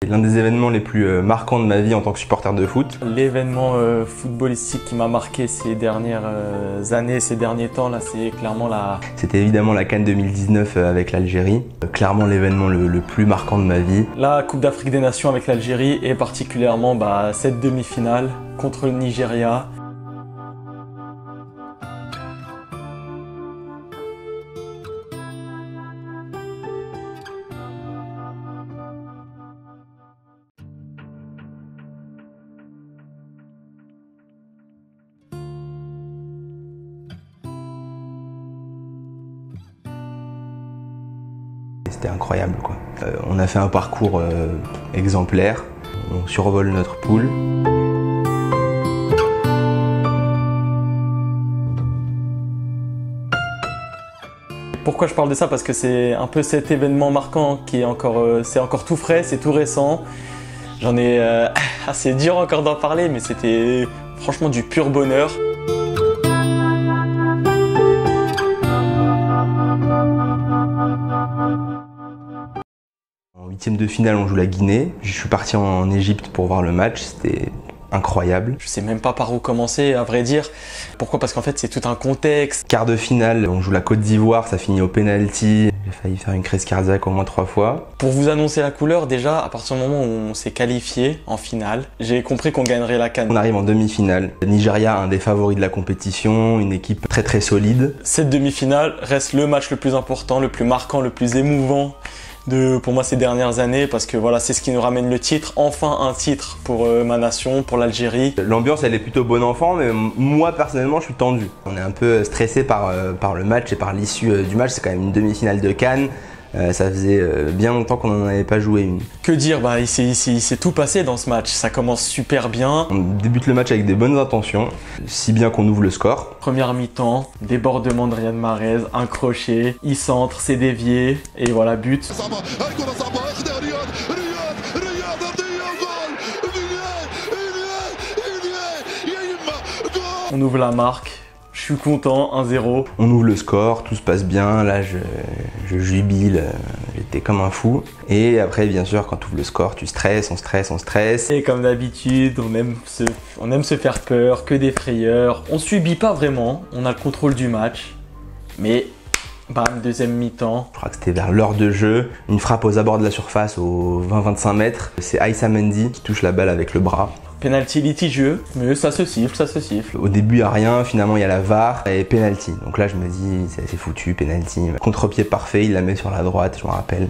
C'est l'un des événements les plus marquants de ma vie en tant que supporter de foot. L'événement footballistique qui m'a marqué ces dernières années, ces derniers temps, là, c'est clairement la... C'était évidemment la CAN 2019 avec l'Algérie. Clairement l'événement le plus marquant de ma vie. La Coupe d'Afrique des Nations avec l'Algérie et particulièrement cette demi-finale contre le Nigeria. C'était incroyable quoi. On a fait un parcours exemplaire, on survole notre poule. Pourquoi je parle de ça? Parce que c'est un peu cet événement marquant qui est c'est encore tout frais, c'est tout récent. J'en ai assez dur encore d'en parler, mais c'était franchement du pur bonheur. En huitième de finale, on joue la Guinée. Je suis parti en Égypte pour voir le match, c'était incroyable. Je sais même pas par où commencer, à vrai dire. Pourquoi? Parce qu'en fait, c'est tout un contexte. Quart de finale, on joue la Côte d'Ivoire, ça finit au penalty. J'ai failli faire une crise cardiaque au moins 3 fois. Pour vous annoncer la couleur, déjà, à partir du moment où on s'est qualifié en finale, j'ai compris qu'on gagnerait la CAN. On arrive en demi-finale. Le Nigeria, un des favoris de la compétition, une équipe très solide. Cette demi-finale reste le match le plus important, le plus marquant, le plus émouvant pour moi ces dernières années, parce que voilà, c'est ce qui nous ramène le titre, enfin un titre pour ma nation, pour l'Algérie. L'ambiance elle est plutôt bon enfant, mais moi personnellement je suis tendu. On est un peu stressé par le match et par l'issue du match, c'est quand même une demi-finale de CAN. Ça faisait bien longtemps qu'on n'en avait pas joué une. Que dire, il s'est tout passé dans ce match, ça commence super bien. On débute le match avec des bonnes intentions, si bien qu'on ouvre le score. Première mi-temps, débordement de Riyad Mahrez, un crochet, il centre, c'est dévié, et voilà, but. On ouvre la marque. Je suis content, 1-0. On ouvre le score, tout se passe bien, là je jubile, j'étais comme un fou. Et après bien sûr quand tu ouvres le score, tu stresses, on stresse. Et comme d'habitude, on aime se faire peur, que des frayeurs. On subit pas vraiment, on a le contrôle du match. Mais bam, deuxième mi-temps. Je crois que c'était vers l'heure de jeu, une frappe aux abords de la surface aux 20-25 mètres. C'est Aïssa Mendy qui touche la balle avec le bras. Penalty litigieux, mais ça se siffle, ça se siffle. Au début, il n'y a rien, finalement, il y a la VAR et penalty. Donc là, je me dis, c'est foutu, penalty. Contre-pied parfait, il la met sur la droite, je me rappelle.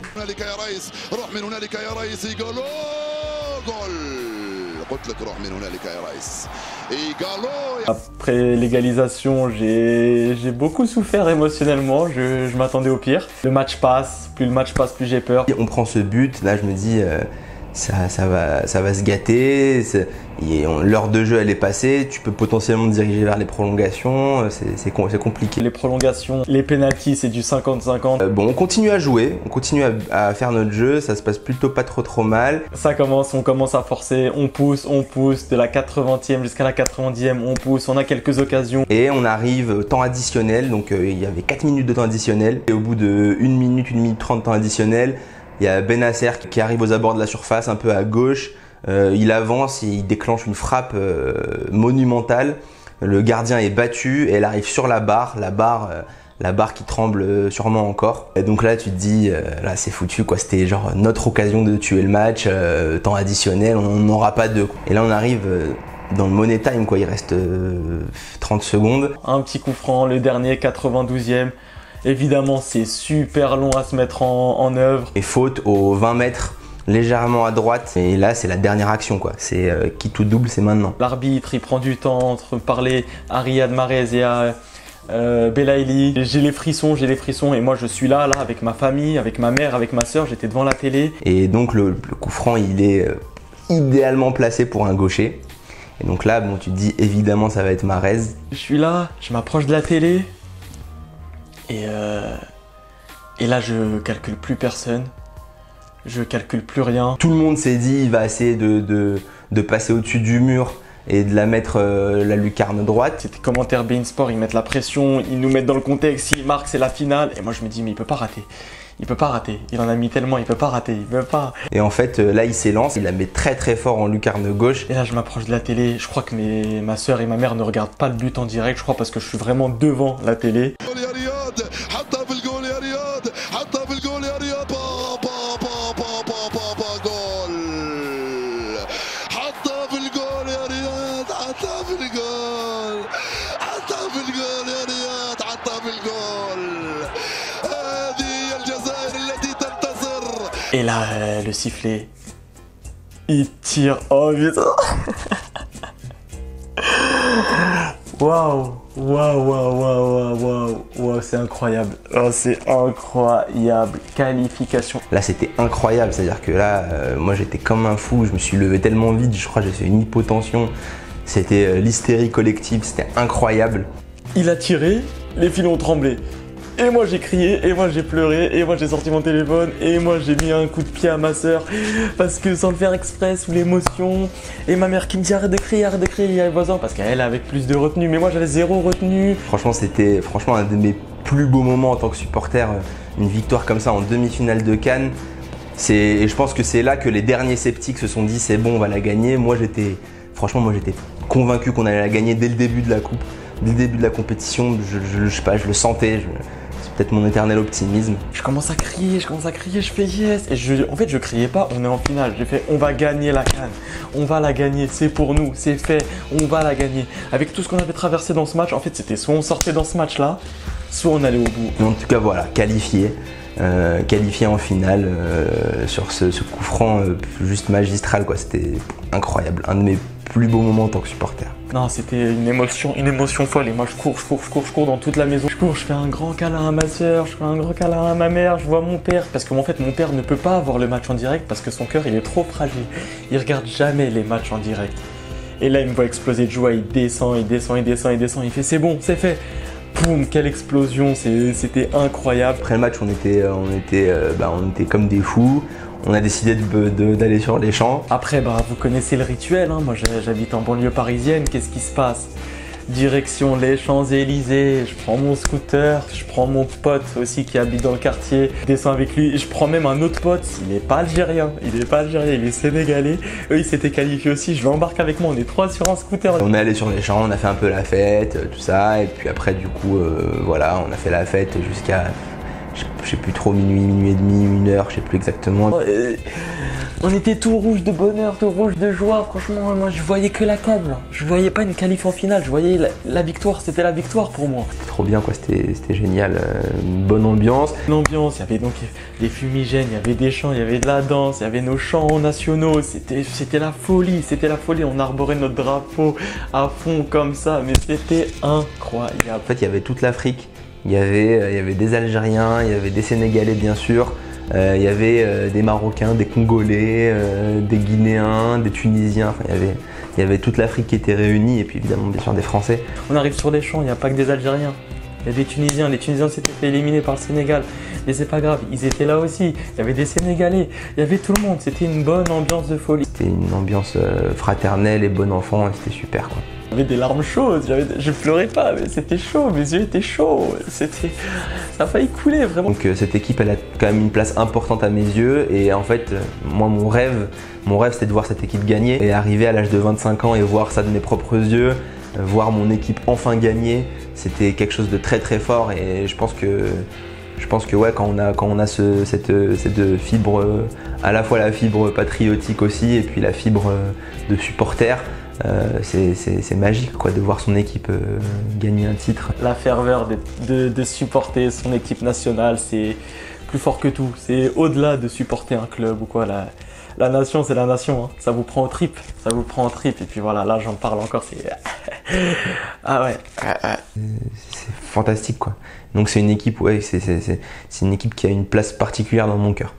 Après l'égalisation, j'ai beaucoup souffert émotionnellement, je m'attendais au pire. Le match passe, plus le match passe, plus j'ai peur. On prend ce but, là, je me dis... Ça va se gâter, l'heure de jeu elle est passée, tu peux potentiellement te diriger vers les prolongations, c'est compliqué. Les prolongations, les pénaltys c'est du 50-50. Bon, on continue à jouer, on continue à faire notre jeu, ça se passe plutôt pas trop mal. On commence à forcer, on pousse, de la 80e jusqu'à la 90e, on pousse, on a quelques occasions. Et on arrive au temps additionnel, donc il y avait 4 minutes de temps additionnel, et au bout de 1 minute 30 de temps additionnel, il y a Benasser qui arrive aux abords de la surface, un peu à gauche. Il avance et il déclenche une frappe monumentale. Le gardien est battu et elle arrive sur la barre qui tremble sûrement encore. Et donc là, tu te dis, là c'est foutu quoi. C'était genre notre occasion de tuer le match, temps additionnel, on n'aura pas deux. Et là, on arrive dans le money time quoi. Il reste 30 secondes. Un petit coup franc, le dernier 92e. Évidemment, c'est super long à se mettre en œuvre. Et faute aux 20 mètres, légèrement à droite. Et là, c'est la dernière action, quoi. C'est qui tout double, c'est maintenant. L'arbitre, il prend du temps entre parler à Riyad Mahrez et à Belaïli. J'ai les frissons. Et moi, je suis là, avec ma famille, avec ma mère, avec ma soeur. J'étais devant la télé. Et donc, le coup franc, il est idéalement placé pour un gaucher. Et donc là, bon, tu te dis, évidemment, ça va être Mahrez. Je suis là, je m'approche de la télé. Et là, je calcule plus personne, je calcule plus rien. Tout le monde s'est dit, il va essayer de passer au-dessus du mur et de la mettre la lucarne droite. C'était commentaire beIN Sport, ils mettent la pression, ils nous mettent dans le contexte, s'il marque c'est la finale. Et moi je me dis mais il peut pas rater. Il peut pas rater. Il en a mis tellement, il peut pas rater. Il peut pas. Et en fait, là, il s'élance, il la met très très fort en lucarne gauche. Et là, je m'approche de la télé. Je crois que ma soeur et ma mère ne regardent pas le but en direct. Je crois parce que je suis vraiment devant la télé. Et là, le sifflet, il tire. Oh putain. Waouh, c'est incroyable. Oh, c'est incroyable. Qualification. Là, c'était incroyable. C'est-à-dire que là, moi, j'étais comme un fou. Je me suis levé tellement vite. Je crois que j'ai fait une hypotension. C'était l'hystérie collective. C'était incroyable. Il a tiré, les fils ont tremblé. Et moi j'ai crié, et moi j'ai pleuré, et moi j'ai sorti mon téléphone, et moi j'ai mis un coup de pied à ma soeur parce que sans le faire exprès, sous l'émotion. Et ma mère qui me dit arrête de crier, il y a les voisins, parce qu'elle avait plus de retenue, mais moi j'avais zéro retenue. Franchement, c'était un de mes plus beaux moments en tant que supporter. Une victoire comme ça en demi-finale de Cannes. Et je pense que c'est là que les derniers sceptiques se sont dit c'est bon, on va la gagner. Moi j'étais convaincu qu'on allait la gagner dès le début de la coupe, dès le début de la compétition. Je sais pas, je le sentais. C'est peut-être mon éternel optimisme. Je commence à crier, je fais yes. Et en fait, je criais pas, on est en finale. J'ai fait, on va gagner la CAN. On va la gagner, c'est pour nous, c'est fait, on va la gagner. Avec tout ce qu'on avait traversé dans ce match, en fait, c'était soit on sortait dans ce match-là, soit on allait au bout. Mais en tout cas, voilà, qualifié en finale sur ce coup franc juste magistral, quoi. C'était incroyable, un de mes plus beaux moments en tant que supporter. Non, c'était une émotion folle. Et moi, je cours dans toute la maison. Je fais un grand câlin à ma soeur, je fais un grand câlin à ma mère, je vois mon père. Parce que en fait, mon père ne peut pas voir le match en direct parce que son cœur, il est trop fragile. Il regarde jamais les matchs en direct. Et là, il me voit exploser de joie, il descend. Il fait, c'est bon, c'est fait. Boum, quelle explosion, c'était incroyable. Après le match, on était comme des fous. On a décidé d'aller sur les champs. Après, vous connaissez le rituel, hein. Moi j'habite en banlieue parisienne, qu'est-ce qui se passe? Direction les Champs-Élysées, je prends mon scooter, je prends mon pote aussi qui habite dans le quartier, je descends avec lui, je prends même un autre pote, il n'est pas algérien, il est sénégalais, eux ils s'étaient qualifiés aussi, je l'embarque avec moi, on est 3 sur un scooter. On est allé sur les champs, on a fait un peu la fête, tout ça, et puis après du coup, voilà, on a fait la fête jusqu'à, je sais plus trop, minuit et demi, 1h, je sais plus exactement. On était tout rouge de bonheur, tout rouge de joie. Franchement, moi je voyais que la CAN. Je voyais pas une qualif en finale, je voyais la victoire. C'était la victoire pour moi. C'était trop bien, quoi. C'était génial. Une bonne ambiance. L'ambiance, il y avait donc des fumigènes, il y avait des chants, il y avait de la danse, il y avait nos chants nationaux. C'était la folie, On arborait notre drapeau à fond comme ça, mais c'était incroyable. En fait, il y avait toute l'Afrique. Il y avait des Algériens, il y avait des Sénégalais bien sûr. Il y avait des Marocains, des Congolais, des Guinéens, des Tunisiens, enfin, il y avait toute l'Afrique qui était réunie et puis évidemment bien sûr des Français. On arrive sur les champs, il n'y a pas que des Algériens, il y a des Tunisiens, les Tunisiens s'étaient fait éliminer par le Sénégal, mais c'est pas grave, ils étaient là aussi, il y avait des Sénégalais, il y avait tout le monde, c'était une bonne ambiance de folie. C'était une ambiance fraternelle et bon enfant, c'était super, quoi. J'avais des larmes chaudes, je pleurais pas, mais c'était chaud, mes yeux étaient chauds, ça a failli couler vraiment. Donc cette équipe, elle a quand même une place importante à mes yeux et en fait, moi mon rêve c'était de voir cette équipe gagner et arriver à l'âge de 25 ans et voir ça de mes propres yeux, voir mon équipe enfin gagner, c'était quelque chose de très très fort et je pense que ouais, quand on a cette fibre, à la fois la fibre patriotique aussi et puis la fibre de supporter, c'est magique, quoi, de voir son équipe gagner un titre. La ferveur de supporter son équipe nationale, c'est plus fort que tout. C'est au-delà de supporter un club ou quoi. La nation, c'est la nation, hein. Ça vous prend au trip. Et puis voilà, là j'en parle encore, c'est... Ah ouais. C'est fantastique, quoi. Donc c'est une équipe, ouais, c'est une équipe qui a une place particulière dans mon cœur.